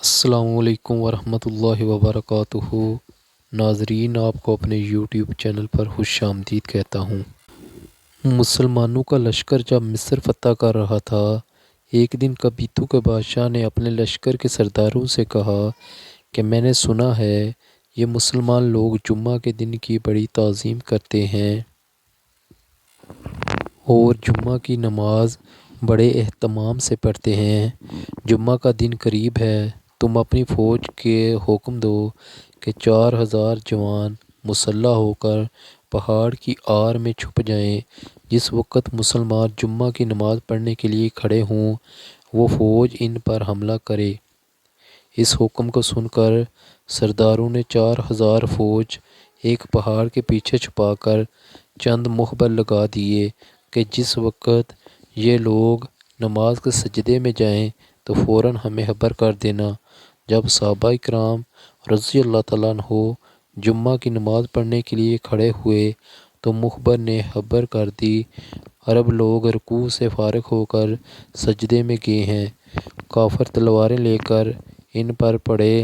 السلام علیکم ورحمۃ اللہ وبرکاتہ۔ ناظرین، آپ کو اپنے یوٹیوب چینل پر خوش آمدید کہتا ہوں۔ مسلمانوں کا لشکر جب مصر فتح کر رہا تھا، ایک دن کبیتو کے بادشاہ نے اپنے لشکر کے سرداروں سے کہا کہ میں نے سنا ہے یہ مسلمان لوگ جمعہ کے دن کی بڑی تعظیم کرتے ہیں اور جمعہ کی نماز بڑے اہتمام سے پڑھتے ہیں۔ جمعہ کا دن قریب ہے، تم اپنی فوج کے حکم دو کہ 4000 جوان مسلح ہو کر پہاڑ کی آڑ میں چھپ جائیں۔ جس وقت مسلمان جمعہ کی نماز پڑھنے کے لیے کھڑے ہوں، وہ فوج ان پر حملہ کرے۔ اس حکم کو سن کر سرداروں نے 4000 فوج ایک پہاڑ کے پیچھے چھپا کر چند مخبر لگا دیے کہ جس وقت یہ لوگ نماز کے سجدے میں جائیں تو فوراً ہمیں خبر کر دینا۔ جب صحابہ کرام رضی اللہ تعالیٰ عنہ جمعہ کی نماز پڑھنے کے لیے کھڑے ہوئے تو مخبر نے خبر کر دی، عرب لوگ رکوع سے فارغ ہو کر سجدے میں گئے ہیں۔ کافر تلواریں لے کر ان پر پڑے،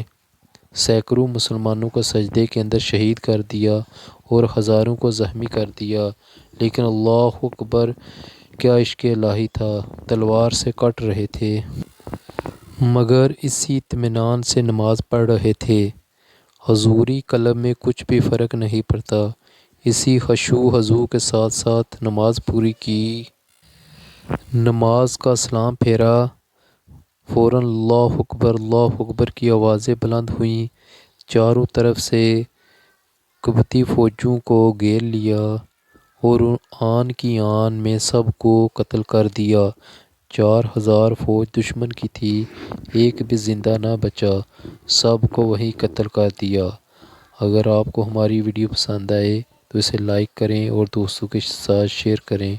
سینکڑوں مسلمانوں کو سجدے کے اندر شہید کر دیا اور ہزاروں کو زخمی کر دیا، لیکن اللہ اکبر، کیا عشق الہی تھا، تلوار سے کٹ رہے تھے مگر اسی اطمینان سے نماز پڑھ رہے تھے، حضوری قلب میں کچھ بھی فرق نہیں پڑتا۔ اسی خشوع و خضوع کے ساتھ ساتھ نماز پوری کی۔ نماز کا سلام پھیرا، فوراً اللہ اکبر کی آوازیں بلند ہوئیں، چاروں طرف سے قبطی فوجوں کو گھیر لیا اور آن کی آن میں سب کو قتل کر دیا۔ 4000 فوج دشمن کی تھی، ایک بھی زندہ نہ بچا، سب کو وہیں قتل کر دیا۔ اگر آپ کو ہماری ویڈیو پسند آئے تو اسے لائک کریں اور دوستوں کے ساتھ شیئر کریں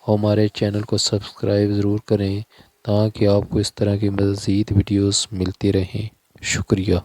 اور ہمارے چینل کو سبسکرائب ضرور کریں تاکہ آپ کو اس طرح کی مزید ویڈیوز ملتی رہیں۔ شکریہ۔